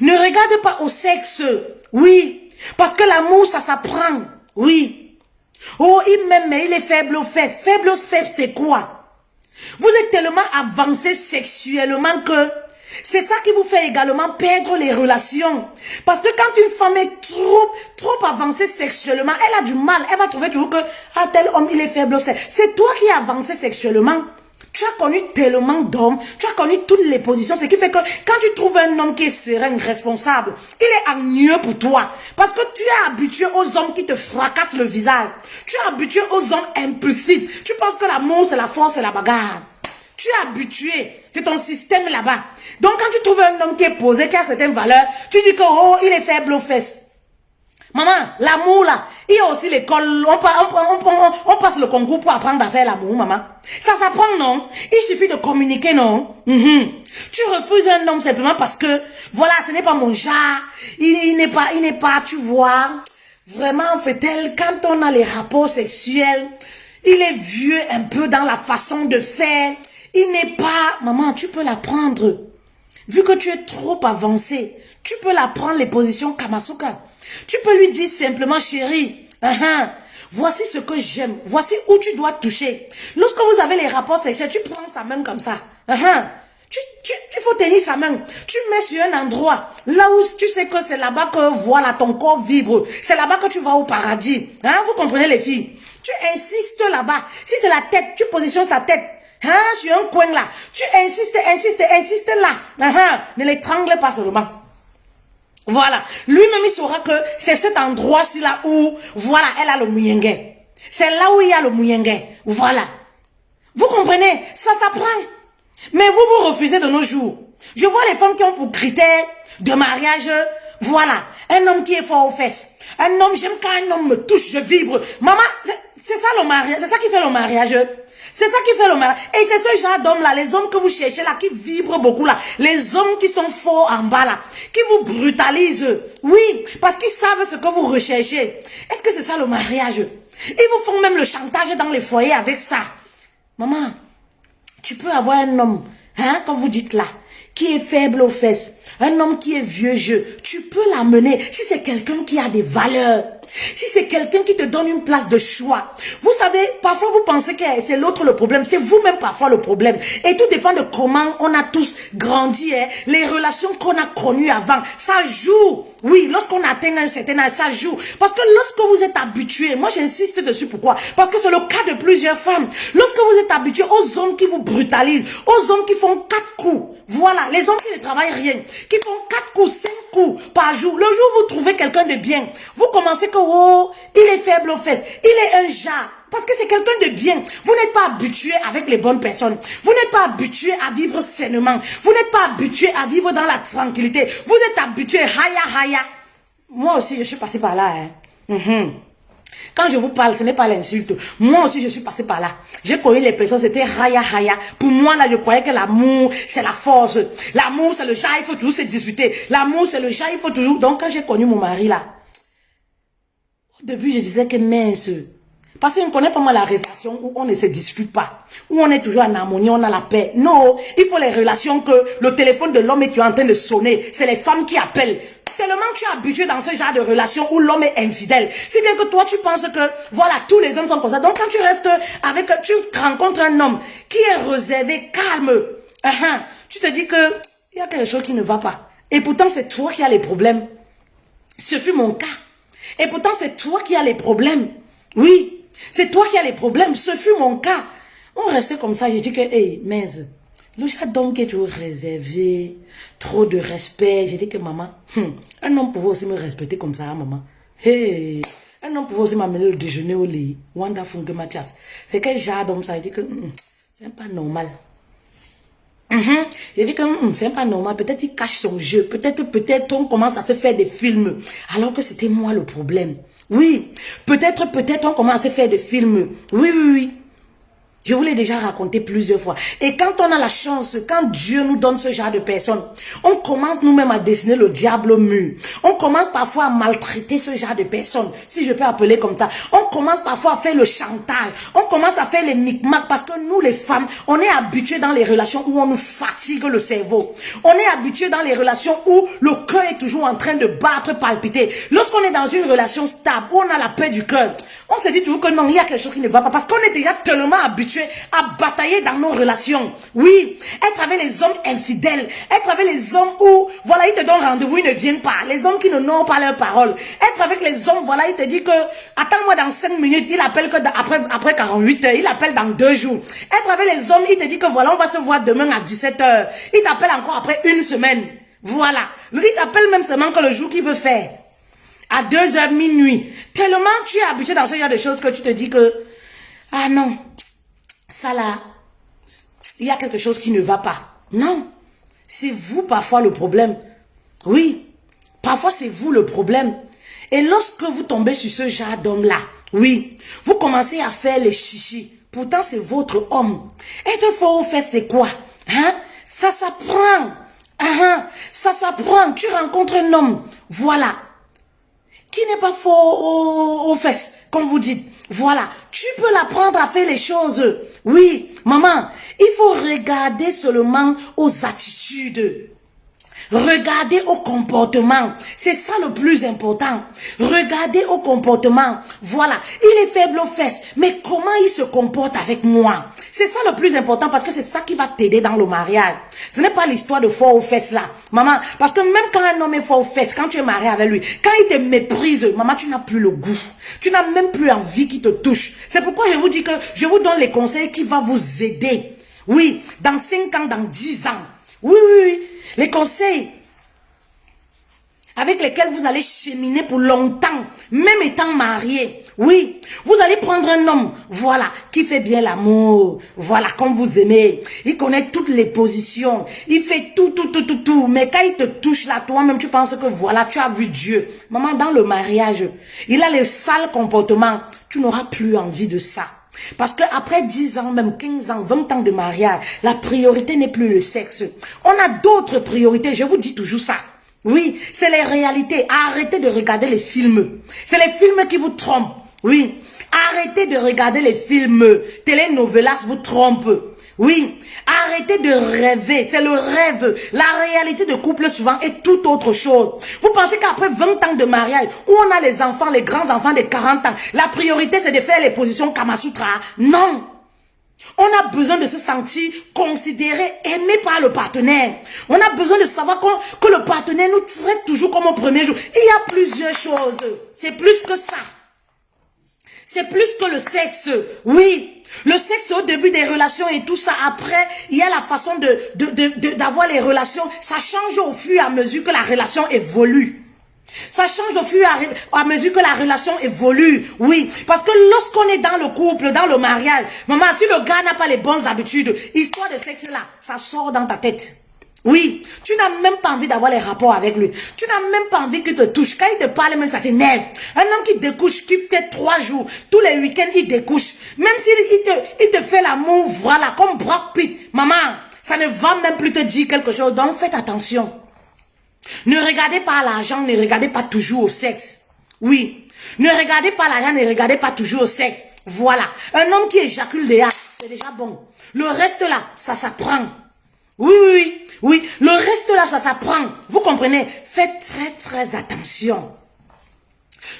Ne regarde pas au sexe. Oui. Parce que l'amour, ça s'apprend. Oui. Oh, il m'aime, mais il est faible aux fesses. Faible aux fesses, c'est quoi? Vous êtes tellement avancé sexuellement que c'est ça qui vous fait également perdre les relations. Parce que quand une femme est trop avancée sexuellement, elle a du mal. Elle va trouver toujours que tel homme, il est faible aux fesses. C'est toi qui es avancé sexuellement. Tu as connu tellement d'hommes, tu as connu toutes les positions, ce qui fait que quand tu trouves un homme qui est serein, responsable, il est ennuyeux pour toi. Parce que tu es habitué aux hommes qui te fracassent le visage. Tu es habitué aux hommes impulsifs. Tu penses que l'amour, c'est la force, c'est la bagarre. Tu es habitué, c'est ton système là-bas. Donc quand tu trouves un homme qui est posé, qui a certaines valeurs, tu dis que oh, il est faible aux fesses. Maman, l'amour là, il y a aussi l'école, on passe le concours pour apprendre à faire l'amour, maman. Ça s'apprend, non? Il suffit de communiquer, non? Tu refuses un homme simplement parce que, voilà, ce n'est pas mon genre, il n'est pas, tu vois, vraiment, fait-elle, quand on a les rapports sexuels, il est vieux un peu dans la façon de faire, il n'est pas, maman, tu peux l'apprendre. Vu que tu es trop avancé, tu peux l'apprendre les positions Kamasuka. Tu peux lui dire simplement, chérie, voici ce que j'aime, voici où tu dois toucher. Lorsque vous avez les rapports sexuels, tu prends sa main comme ça. Tu faut tenir sa main. Tu mets sur un endroit, là où tu sais que c'est là-bas que voilà, ton corps vibre. C'est là-bas que tu vas au paradis. Vous comprenez les filles? Tu insistes là-bas. Si c'est la tête, tu positionnes sa tête. Sur un coin là. Tu insistes là. Ne l'étrangle pas seulement. Voilà. Lui-même, il saura que c'est cet endroit-ci là où, voilà, elle a le mouyengue. C'est là où il y a le mouyengue. Voilà. Vous comprenez? Ça s'apprend. Mais vous refusez de nos jours. Je vois les femmes qui ont pour critère de mariage, voilà, un homme qui est fort aux fesses. Un homme, j'aime quand un homme me touche, je vibre. Maman, c'est ça le mariage, c'est ça qui fait le mariage. C'est ça qui fait le mariage. Et c'est ce genre d'hommes là, les hommes que vous cherchez là, qui vibrent beaucoup là. Les hommes qui sont forts en bas là, qui vous brutalisent. Oui, parce qu'ils savent ce que vous recherchez. Est-ce que c'est ça le mariage? Ils vous font même le chantage dans les foyers avec ça. Maman, tu peux avoir un homme, comme vous dites là, qui est faible aux fesses. Un homme qui est vieux jeu, tu peux l'amener. Si c'est quelqu'un qui a des valeurs, si c'est quelqu'un qui te donne une place de choix. Vous savez, parfois vous pensez que c'est l'autre le problème, c'est vous-même parfois le problème. Et tout dépend de comment on a tous grandi, les relations qu'on a connues avant. Ça joue. Oui, lorsqu'on atteint un certain âge, ça joue. Parce que lorsque vous êtes habitué, moi j'insiste dessus, pourquoi? Parce que c'est le cas de plusieurs femmes. Lorsque vous êtes habitué aux hommes qui vous brutalisent, aux hommes qui font 4 coups, voilà, les hommes qui ne travaillent rien, qui font 4 coups, 5 coups par jour. Le jour où vous trouvez quelqu'un de bien, vous commencez que, oh, il est faible aux fesses, il est un jar. Parce que c'est quelqu'un de bien. Vous n'êtes pas habitué avec les bonnes personnes. Vous n'êtes pas habitué à vivre sainement. Vous n'êtes pas habitué à vivre dans la tranquillité. Vous êtes habitué, haya. Moi aussi, je suis passé par là. Quand je vous parle, ce n'est pas l'insulte. Moi aussi, je suis passé par là. J'ai connu les personnes, c'était haya. Pour moi, là, je croyais que l'amour, c'est la force. L'amour, c'est le chat, il faut toujours se disputer. L'amour, c'est le chat, il faut toujours... Donc, quand j'ai connu mon mari, là, au début, je disais que mince. Parce qu'on ne connaît pas moi la relation où on ne se dispute pas. Où on est toujours en harmonie, on a la paix. Non, il faut les relations que le téléphone de l'homme est en train de sonner. C'est les femmes qui appellent. Tellement tu es habitué dans ce genre de relation où l'homme est infidèle. Si bien que toi, tu penses que, voilà, tous les hommes sont comme ça. Donc, quand tu restes avec, tu rencontres un homme qui est réservé, calme, tu te dis que il y a quelque chose qui ne va pas. Et pourtant, c'est toi qui as les problèmes. Ce fut mon cas. Et pourtant, c'est toi qui as les problèmes. Oui, c'est toi qui as les problèmes. Ce fut mon cas. On restait comme ça. J'ai dit que, hey, mince. Le chat d'homme qui est toujours réservé, trop de respect. J'ai dit que maman, un homme pouvait aussi me respecter comme ça, maman. Hey, un homme pouvait aussi m'amener le déjeuner au lit. Wanda Funke Mathias. C'est quel genre d'homme ça? J'ai dit que c'est pas normal. J'ai dit que c'est pas normal. Peut-être il cache son jeu. Peut-être on commence à se faire des films. Alors que c'était moi le problème. Oui, peut-être on commence à se faire des films. Oui. Je vous l'ai déjà raconté plusieurs fois. Et quand on a la chance, quand Dieu nous donne ce genre de personnes, on commence nous-mêmes à dessiner le diable au mur. On commence parfois à maltraiter ce genre de personnes, si je peux appeler comme ça. On commence parfois à faire le chantage. On commence à faire les micmacs parce que nous, les femmes, on est habitués dans les relations où on nous fatigue le cerveau. On est habitués dans les relations où le cœur est toujours en train de battre, palpiter. Lorsqu'on est dans une relation stable, où on a la paix du cœur, on se dit toujours que non, il y a quelque chose qui ne va pas parce qu'on est déjà tellement habitué à batailler dans nos relations. Oui, être avec les hommes infidèles, être avec les hommes où, voilà, ils te donnent rendez-vous, ils ne viennent pas. Les hommes qui ne n'ont pas leur parole. Être avec les hommes, voilà, il te dit que, attends-moi dans 5 minutes, il appelle que après 48 heures, il appelle dans 2 jours. Être avec les hommes, il te dit que voilà, on va se voir demain à 17 heures. Il t'appelle encore après 1 semaine. Voilà. Il t'appelle même seulement que le jour qu'il veut faire. À 2 heures minuit. Tellement tu es habitué dans ce genre de choses que tu te dis que, ah non, ça là, il y a quelque chose qui ne va pas. Non, c'est vous parfois le problème. Oui, parfois c'est vous le problème. Et lorsque vous tombez sur ce genre d'homme-là, oui, vous commencez à faire les chichis. Pourtant, c'est votre homme. Être fort au fait, c'est quoi? Hein? Ça s'apprend. Ça s'apprend. Tu rencontres un homme, voilà, qui n'est pas fort aux fesses, comme vous dites. Voilà, tu peux l'apprendre à faire les choses. Oui, maman, il faut regarder seulement aux attitudes. Regardez au comportement. C'est ça le plus important. Regardez au comportement. Voilà, il est faible aux fesses, mais comment il se comporte avec moi? C'est ça le plus important parce que c'est ça qui va t'aider dans le mariage. Ce n'est pas l'histoire de fort aux fesses là. Maman, parce que même quand un homme est fort aux fesses, quand tu es marié avec lui, quand il te méprise, maman, tu n'as plus le goût. Tu n'as même plus envie qu'il te touche. C'est pourquoi je vous dis que je vous donne les conseils qui vont vous aider. Oui, dans 5 ans, dans 10 ans. Oui, oui, oui. Les conseils avec lesquels vous allez cheminer pour longtemps, même étant marié. Oui, vous allez prendre un homme, voilà, qui fait bien l'amour, voilà, comme vous aimez. Il connaît toutes les positions, il fait tout. Mais quand il te touche là, toi-même, tu penses que voilà, tu as vu Dieu. Maman, dans le mariage, il a les sales comportements. Tu n'auras plus envie de ça. Parce que après 10 ans, même 15 ans, 20 ans de mariage, la priorité n'est plus le sexe. On a d'autres priorités, je vous dis toujours ça. Oui, c'est les réalités. Arrêtez de regarder les films. C'est les films qui vous trompent. Oui, arrêtez de regarder les films. Telenovelas vous trompent. Oui, arrêtez de rêver. C'est le rêve. La réalité de couple souvent est tout autre chose. Vous pensez qu'après 20 ans de mariage, où on a les enfants, les grands-enfants de 40 ans, la priorité c'est de faire les positions Kamasutra? Non. On a besoin de se sentir considéré, aimé par le partenaire. On a besoin de savoir que le partenaire nous traite toujours comme au premier jour. Il y a plusieurs choses. C'est plus que ça. C'est plus que le sexe. Oui. Le sexe au début des relations et tout ça. Après, il y a la façon d'avoir les relations. Ça change au fur et à mesure que la relation évolue. Ça change au fur et à mesure que la relation évolue. Oui, parce que lorsqu'on est dans le couple, dans le mariage, maman, si le gars n'a pas les bonnes habitudes, histoire de sexe là, ça sort dans ta tête. Oui, tu n'as même pas envie d'avoir les rapports avec lui. Tu n'as même pas envie qu'il te touche. Quand il te parle, même ça t'énerve. Un homme qui découche, qui fait 3 jours, tous les week-ends, il découche. Même s'il te fait l'amour, voilà, comme Brad Pitt. Maman, ça ne va même plus te dire quelque chose. Donc faites attention. Ne regardez pas l'argent, ne regardez pas toujours au sexe. Oui. Ne regardez pas l'argent, ne regardez pas toujours au sexe. Voilà. Un homme qui éjacule déjà, c'est déjà bon. Le reste là, ça s'apprend. Oui. Le reste là, ça s'apprend. Vous comprenez? Faites très attention.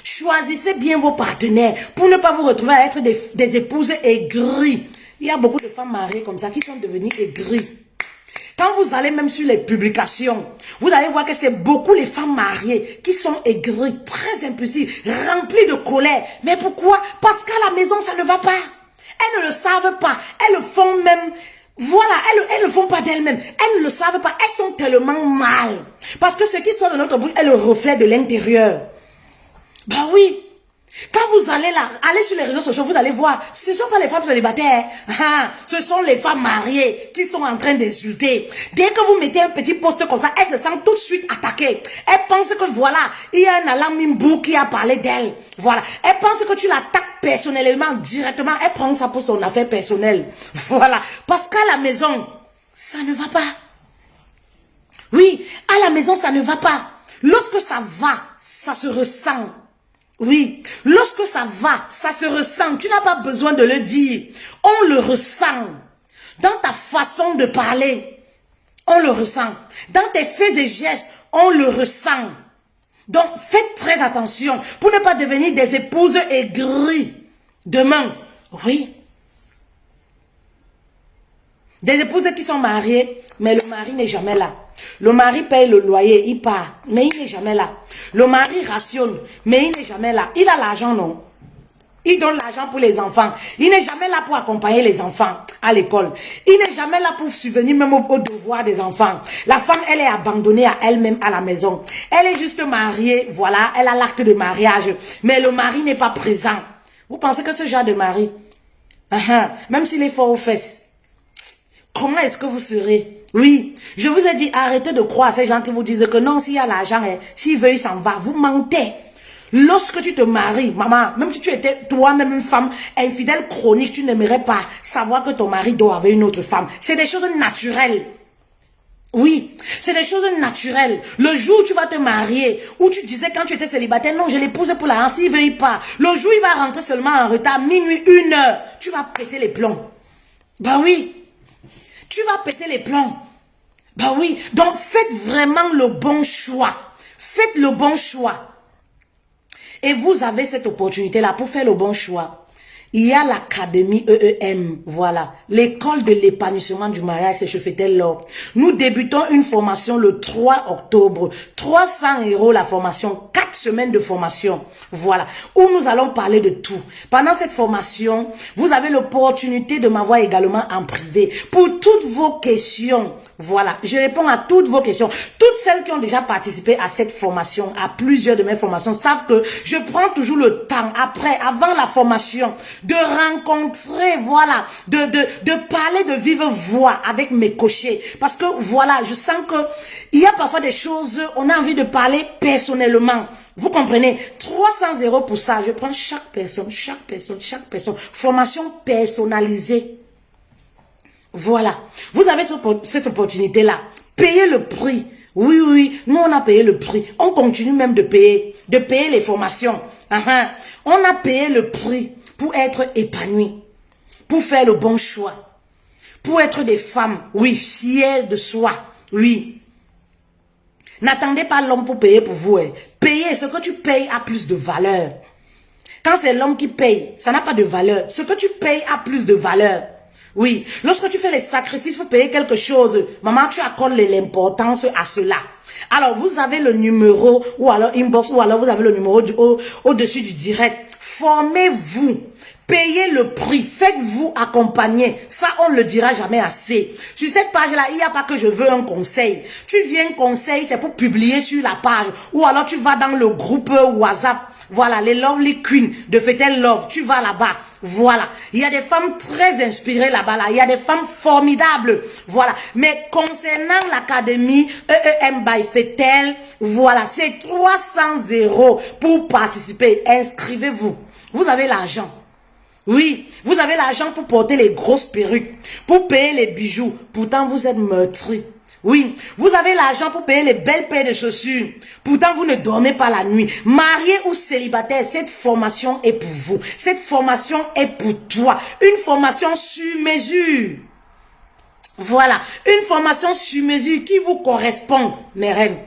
Choisissez bien vos partenaires pour ne pas vous retrouver à être des épouses aigries. Il y a beaucoup de femmes mariées comme ça qui sont devenues aigries. Quand vous allez même sur les publications, vous allez voir que c'est beaucoup les femmes mariées qui sont aigries, très impulsives, remplies de colère. Mais pourquoi? Parce qu'à la maison, ça ne va pas. Elles ne le savent pas. Elles le font même... Voilà, elles ne le font pas d'elles-mêmes. Elles ne le savent pas. Elles sont tellement mal. Parce que ce qui sort de notre bouche est le reflet de l'intérieur. Bah oui. Quand vous allez là, allez sur les réseaux sociaux, vous allez voir, ce ne sont pas les femmes célibataires, ce sont les femmes mariées qui sont en train d'insulter. Dès que vous mettez un petit post comme ça, elles se sentent tout de suite attaquées. Elles pensent que voilà, il y a un alarmimbo qui a parlé d'elle. Voilà, elles pensent que tu l'attaques personnellement, directement. Elles prennent ça pour son affaire personnelle. Voilà, parce qu'à la maison, ça ne va pas. Oui, à la maison, ça ne va pas. Lorsque ça va, ça se ressent. Oui, lorsque ça va, ça se ressent. Tu n'as pas besoin de le dire. On le ressent. Dans ta façon de parler, on le ressent. Dans tes faits et gestes, on le ressent. Donc, faites très attention pour ne pas devenir des épouses aigries. Demain, oui. Des épouses qui sont mariées, mais le mari n'est jamais là. Le mari paye le loyer, il part, mais il n'est jamais là. Le mari rationne, mais il n'est jamais là. Il a l'argent, non? Il donne l'argent pour les enfants. Il n'est jamais là pour accompagner les enfants à l'école. Il n'est jamais là pour subvenir même aux devoirs des enfants. La femme, elle est abandonnée à elle-même à la maison. Elle est juste mariée, voilà, elle a l'acte de mariage. Mais le mari n'est pas présent. Vous pensez que ce genre de mari, même s'il est fort aux fesses, comment est-ce que vous serez? Oui, je vous ai dit, arrêtez de croire à ces gens qui vous disent que non, s'il y a l'argent, s'il veut, il s'en va. Vous mentez. Lorsque tu te maries, maman, même si tu étais toi-même une femme infidèle chronique, tu n'aimerais pas savoir que ton mari dort avec une autre femme. C'est des choses naturelles. Oui, c'est des choses naturelles. Le jour où tu vas te marier, où tu disais quand tu étais célibataire, non, je l'épouse pour l'argent, s'il veut, il part. Le jour où il va rentrer seulement en retard, minuit, 1 heure, tu vas péter les plombs. Bah oui. Tu vas péter les plombs. Bah oui. Donc, faites vraiment le bon choix. Faites le bon choix. Et vous avez cette opportunité-là pour faire le bon choix. Il y a l'académie EEM, voilà, l'école de l'épanouissement du mariage, c'est Chefetel-Lor. Nous débutons une formation le 3 octobre, 300 € la formation, 4 semaines de formation, voilà, où nous allons parler de tout. Pendant cette formation, vous avez l'opportunité de m'avoir également en privé pour toutes vos questions. Voilà, je réponds à toutes vos questions. Toutes celles qui ont déjà participé à cette formation, à plusieurs de mes formations, savent que je prends toujours le temps, après, avant la formation, de rencontrer, voilà, de parler de vive voix avec mes coachés. Parce que, voilà, je sens que il y a parfois des choses, on a envie de parler personnellement. Vous comprenez? 300 € pour ça. Je prends chaque personne. Formation personnalisée. Voilà. Vous avez cette opportunité-là. Payez le prix. Oui, oui. Nous, on a payé le prix. On continue même de payer les formations. On a payé le prix pour être épanoui. Pour faire le bon choix. Pour être des femmes, oui, fières de soi. Oui. N'attendez pas l'homme pour payer pour vous. Payez. Ce que tu payes a plus de valeur. Quand c'est l'homme qui paye, ça n'a pas de valeur. Ce que tu payes a plus de valeur. Oui, lorsque tu fais les sacrifices pour payer quelque chose, maman, tu accordes l'importance à cela. Alors, vous avez le numéro, ou alors inbox, ou alors vous avez le numéro au-dessus du direct. Formez-vous, payez le prix, faites-vous accompagner. Ça, on ne le dira jamais assez. Sur cette page-là, il n'y a pas que je veux un conseil. Tu viens conseil, c'est pour publier sur la page. Ou alors tu vas dans le groupe WhatsApp. Voilà, les Lovely Queens de Fetel Love. Tu vas là-bas. Voilà. Il y a des femmes très inspirées là-bas. Là. Il y a des femmes formidables. Voilà. Mais concernant l'académie EEM by Fetel, voilà, c'est 300 € pour participer. Inscrivez-vous. Vous avez l'argent. Oui, vous avez l'argent pour porter les grosses perruques, pour payer les bijoux. Pourtant, vous êtes meurtris. Oui, vous avez l'argent pour payer les belles paires de chaussures. Pourtant, vous ne dormez pas la nuit. Marié ou célibataire, cette formation est pour vous. Cette formation est pour toi. Une formation sur mesure. Voilà, une formation sur mesure qui vous correspond, mes reines.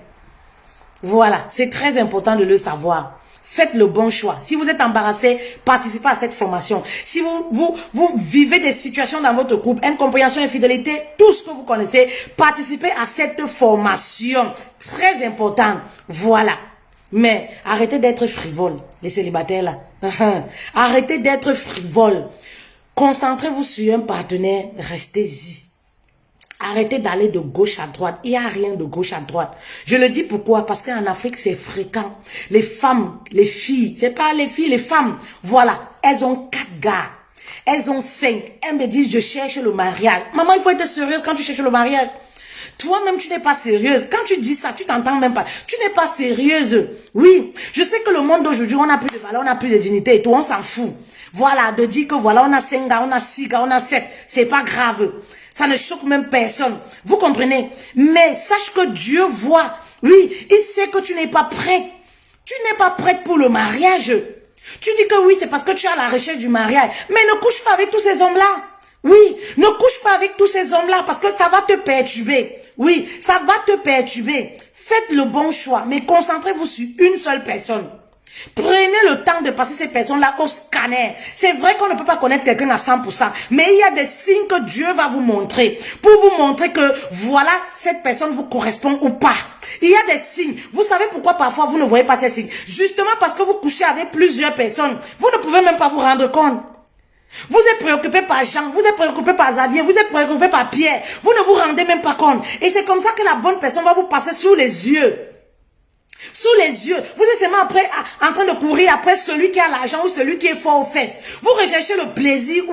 Voilà, c'est très important de le savoir. Faites le bon choix. Si vous êtes embarrassé, participez à cette formation. Si vous vivez des situations dans votre couple, incompréhension, infidélité, tout ce que vous connaissez, participez à cette formation. Très importante. Voilà. Mais arrêtez d'être frivole, les célibataires là. Arrêtez d'être frivole. Concentrez-vous sur un partenaire, restez-y. Arrêtez d'aller de gauche à droite. Il n'y a rien de gauche à droite. Je le dis pourquoi? Parce qu'en Afrique, c'est fréquent. Les femmes, les filles, c'est pas les filles, les femmes. Voilà, elles ont 4 gars. Elles ont 5. Elles me disent, je cherche le mariage. Maman, il faut être sérieuse quand tu cherches le mariage. Toi-même, tu n'es pas sérieuse. Quand tu dis ça, tu t'entends même pas. Tu n'es pas sérieuse. Oui, je sais que le monde d'aujourd'hui, on n'a plus de valeur, on n'a plus de dignité et tout, on s'en fout. Voilà, de dire que voilà, on a 5 gars, on a 6 gars, on a 7. C'est pas grave. Ça ne choque même personne. Vous comprenez? Mais sache que Dieu voit. Oui, il sait que tu n'es pas prête. Tu n'es pas prête pour le mariage. Tu dis que oui, c'est parce que tu es à la recherche du mariage. Mais ne couche pas avec tous ces hommes-là. Oui, ne couche pas avec tous ces hommes-là parce que ça va te perturber. Oui, ça va te perturber. Faites le bon choix, mais concentrez-vous sur une seule personne. Prenez le temps de passer ces personnes-là au scanner. C'est vrai qu'on ne peut pas connaître quelqu'un à 100%, mais il y a des signes que Dieu va vous montrer pour vous montrer que voilà, cette personne vous correspond ou pas. Il y a des signes. Vous savez pourquoi parfois vous ne voyez pas ces signes? Justement parce que vous couchez avec plusieurs personnes. Vous ne pouvez même pas vous rendre compte. Vous êtes préoccupé par Jean, vous êtes préoccupé par Xavier, vous êtes préoccupé par Pierre. Vous ne vous rendez même pas compte. Et c'est comme ça que la bonne personne va vous passer sous les yeux. Sous les yeux. Vous êtes seulement après en train de courir après celui qui a l'argent ou celui qui est fort aux fesses. Vous recherchez le plaisir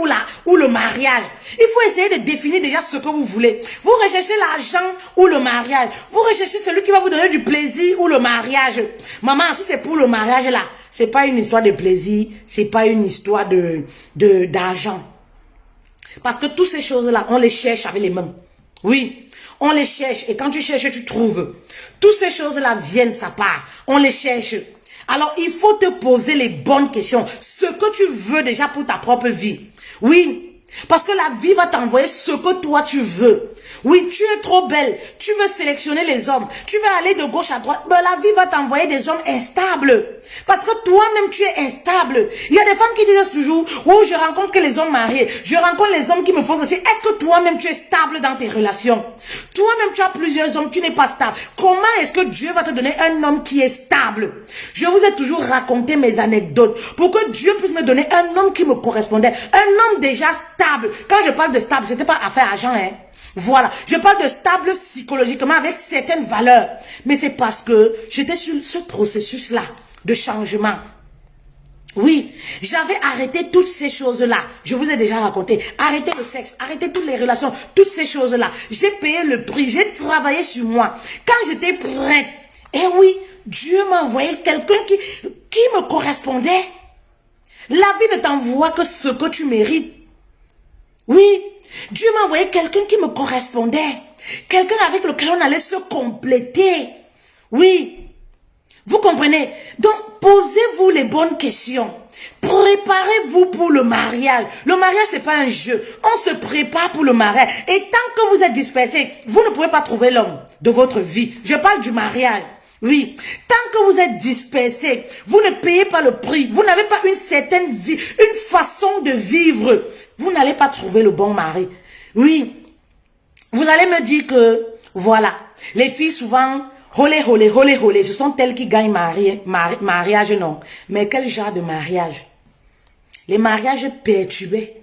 ou le mariage. Il faut essayer de définir déjà ce que vous voulez. Vous recherchez l'argent ou le mariage. Vous recherchez celui qui va vous donner du plaisir ou le mariage. Maman, si c'est pour le mariage là, c'est pas une histoire de plaisir, c'est pas une histoire d'argent. Parce que toutes ces choses-là, on les cherche avec les mains. Oui, on les cherche et quand tu cherches, tu trouves. Toutes ces choses-là viennent, ça part. On les cherche. Alors, il faut te poser les bonnes questions. Ce que tu veux déjà pour ta propre vie. Oui, parce que la vie va t'envoyer ce que toi tu veux. Oui, tu es trop belle. Tu veux sélectionner les hommes. Tu veux aller de gauche à droite. Mais la vie va t'envoyer des hommes instables. Parce que toi-même, tu es instable. Il y a des femmes qui disent toujours, oh, je rencontre que les hommes mariés. Je rencontre les hommes qui me font ceci. Est-ce que toi-même, tu es stable dans tes relations? Toi-même, tu as plusieurs hommes, tu n'es pas stable. Comment est-ce que Dieu va te donner un homme qui est stable? Je vous ai toujours raconté mes anecdotes pour que Dieu puisse me donner un homme qui me correspondait. Un homme déjà stable. Quand je parle de stable, c'était pas affaire argent, hein. Voilà, je parle de stable psychologiquement avec certaines valeurs. Mais c'est parce que j'étais sur ce processus-là de changement. Oui, j'avais arrêté toutes ces choses-là. Je vous ai déjà raconté. Arrêter le sexe, arrêter toutes les relations, toutes ces choses-là. J'ai payé le prix, j'ai travaillé sur moi. Quand j'étais prête, eh oui, Dieu m'a envoyé quelqu'un qui me correspondait. La vie ne t'envoie que ce que tu mérites. Oui. Dieu m'a envoyé quelqu'un qui me correspondait. Quelqu'un avec lequel on allait se compléter. Oui. Vous comprenez? Donc, posez-vous les bonnes questions. Préparez-vous pour le mariage. Le mariage, c'est pas un jeu. On se prépare pour le mariage. Et tant que vous êtes dispersé, vous ne pouvez pas trouver l'homme de votre vie. Je parle du mariage. Oui, tant que vous êtes dispersé, vous ne payez pas le prix, vous n'avez pas une certaine vie, une façon de vivre, vous n'allez pas trouver le bon mari. Oui, vous allez me dire que, voilà, les filles souvent, ce sont elles qui gagnent mariage, non. Mais quel genre de mariage? Les mariages perturbés.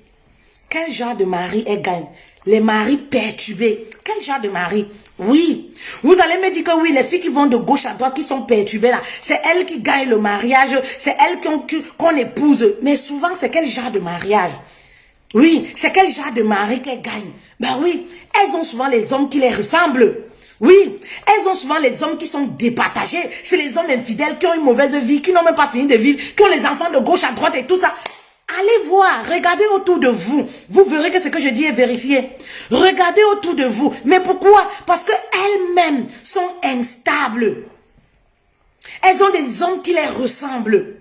Quel genre de mari elles gagnent? Les maris perturbés. Quel genre de mari? Oui, vous allez me dire que oui, les filles qui vont de gauche à droite, qui sont perturbées là, c'est elles qui gagnent le mariage, c'est elles qu'on épouse. Mais souvent, c'est quel genre de mariage? Oui, c'est quel genre de mari qu'elles gagnent? Ben oui, elles ont souvent les hommes qui les ressemblent. Oui, elles ont souvent les hommes qui sont départagés. C'est les hommes infidèles qui ont une mauvaise vie, qui n'ont même pas fini de vivre, qui ont les enfants de gauche à droite et tout ça. Allez voir, regardez autour de vous. Vous verrez que ce que je dis est vérifié. Regardez autour de vous. Mais pourquoi? Parce qu'elles-mêmes sont instables. Elles ont des hommes qui les ressemblent.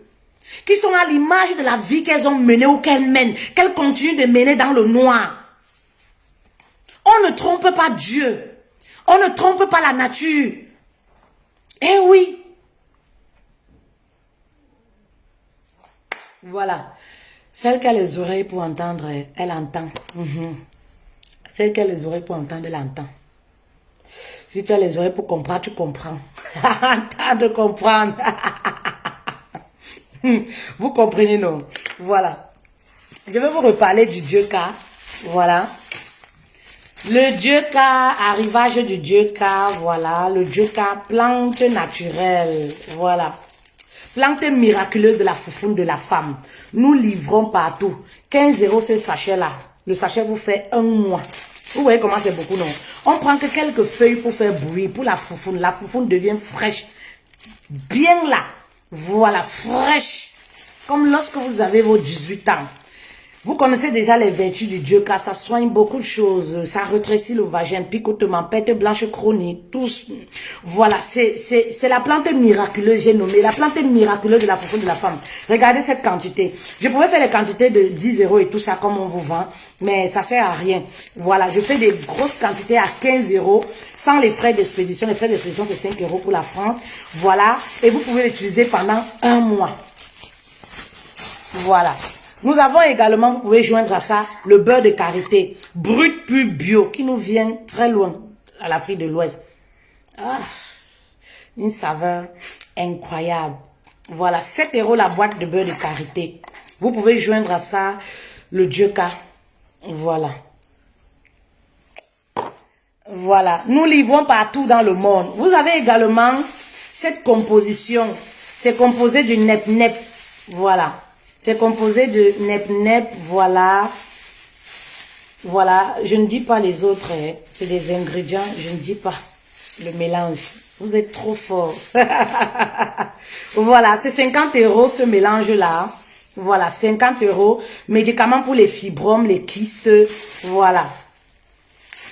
Qui sont à l'image de la vie qu'elles ont menée ou qu'elles mènent. Qu'elles continuent de mener dans le noir. On ne trompe pas Dieu. On ne trompe pas la nature. Eh oui. Voilà. Celle qui a les oreilles pour entendre, elle entend. Celle qui a les oreilles pour entendre, elle entend. Si tu as les oreilles pour comprendre, tu comprends. T'as de comprendre. Vous comprenez, non? Voilà. Je vais vous reparler du Dieu car. Voilà. Le Djeka, arrivage du Djeka, voilà. Le Djeka, plante naturelle, voilà. Plante miraculeuse de la foufoune de la femme. Nous livrons partout. 15 € ce sachet-là. Le sachet vous fait 1 mois. Vous voyez comment c'est beaucoup, non? On prend que quelques feuilles pour faire bouillir, pour la foufoune. La foufoune devient fraîche. Bien là. Voilà, fraîche. Comme lorsque vous avez vos 18 ans. Vous connaissez déjà les vertus du Djeka, ça soigne beaucoup de choses, ça rétrécit le vagin, picotement, perte blanche chronique, tous. Voilà, c'est la plante miraculeuse, j'ai nommé, la plante miraculeuse de la foufoune de la femme. Regardez cette quantité. Je pouvais faire les quantités de 10 € et tout ça comme on vous vend, mais ça sert à rien. Voilà, je fais des grosses quantités à 15 € sans les frais d'expédition. Les frais d'expédition, c'est 5 € pour la France. Voilà, et vous pouvez l'utiliser pendant 1 mois. Voilà. Nous avons également, vous pouvez joindre à ça, le beurre de karité, brut pur bio, qui nous vient très loin, à l'Afrique de l'Ouest. Ah, une saveur incroyable. Voilà, 7 € la boîte de beurre de karité. Vous pouvez joindre à ça le Djeka. Voilà. Voilà, nous livrons partout dans le monde. Vous avez également cette composition. C'est composé du nep-nep. Voilà. C'est composé de nep-nep, voilà. Voilà, je ne dis pas les autres, hein. C'est des ingrédients, je ne dis pas le mélange. Vous êtes trop fort. Voilà, c'est 50 € ce mélange-là. Voilà, 50 €. Médicaments pour les fibromes, les kystes, voilà.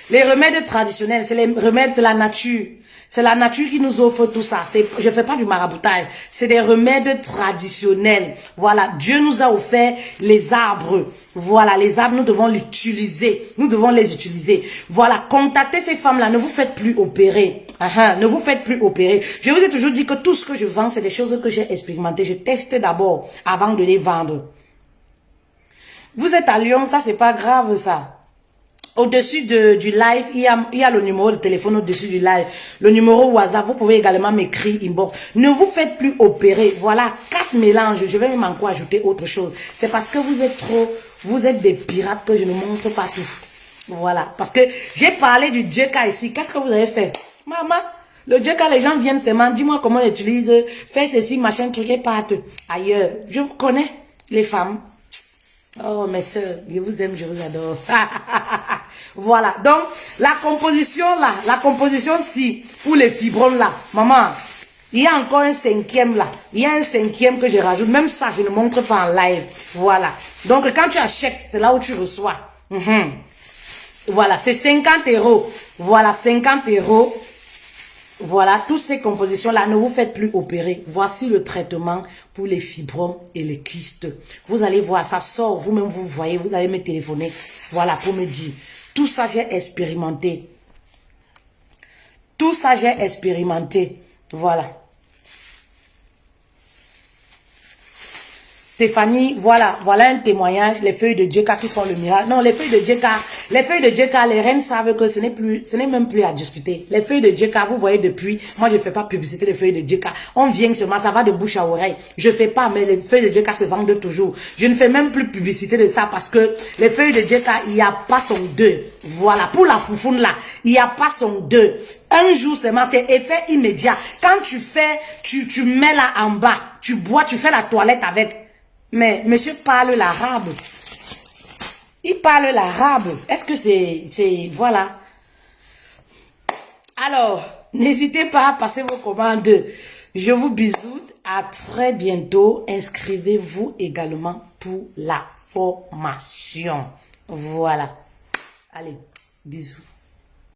Les remèdes traditionnels, c'est les remèdes de la nature. C'est la nature qui nous offre tout ça. Je fais pas du maraboutage. C'est des remèdes traditionnels. Voilà. Dieu nous a offert les arbres. Voilà. Les arbres, nous devons l'utiliser. Nous devons les utiliser. Voilà. Contactez ces femmes-là. Ne vous faites plus opérer. Ne vous faites plus opérer. Je vous ai toujours dit que tout ce que je vends, c'est des choses que j'ai expérimentées. Je teste d'abord avant de les vendre. Vous êtes à Lyon, ça c'est pas grave ça. Au-dessus du live, il y a le numéro de téléphone au-dessus du live. Le numéro WhatsApp, vous pouvez également m'écrire inbox. Ne vous faites plus opérer. Voilà, 4 mélanges. Je vais même encore ajouter autre chose. C'est parce que vous êtes des pirates que je ne montre pas tout. Voilà, parce que j'ai parlé du Djeka ici. Qu'est-ce que vous avez fait? Maman, le Djeka, les gens viennent seulement, dis-moi comment on l'utilise, fais ceci, machin, truc et partent ailleurs. Je vous connais, les femmes. Oh, mes soeurs, je vous aime, je vous adore. Voilà, donc, la composition là, la composition si, pour les fibromes là, maman, il y a encore un 5e là. Il y a un 5e que je rajoute. Même ça, je ne montre pas en live. Voilà. Donc, quand tu achètes, c'est là où tu reçois. Voilà, c'est 50 €. Voilà, 50 €. Voilà, toutes ces compositions-là, ne vous faites plus opérer. Voici le traitement pour les fibromes et les kystes. Vous allez voir, ça sort, vous-même vous voyez, vous allez me téléphoner. Voilà, pour me dire. Tout ça, j'ai expérimenté. Tout ça, j'ai expérimenté. Voilà. Stéphanie, voilà un témoignage, les feuilles de Djeka qui font le miracle. Non, les feuilles de Djeka, les reines savent que ce n'est même plus à discuter. Les feuilles de Djeka, vous voyez depuis, moi je fais pas publicité des feuilles de Djeka. On vient seulement, ça va de bouche à oreille. Je fais pas, mais les feuilles de Djeka se vendent toujours. Je ne fais même plus publicité de ça parce que les feuilles de Djeka, il n'y a pas son 2. Voilà, pour la foufoune là, il n'y a pas son 2. Un jour seulement, c'est effet immédiat. Quand tu fais, tu mets là en bas, tu bois, tu fais la toilette avec. Mais monsieur parle l'arabe. Il parle l'arabe. Est-ce que c'est... Voilà. Alors, n'hésitez pas à passer vos commandes. Je vous bisous. À très bientôt. Inscrivez-vous également pour la formation. Voilà. Allez, bisous.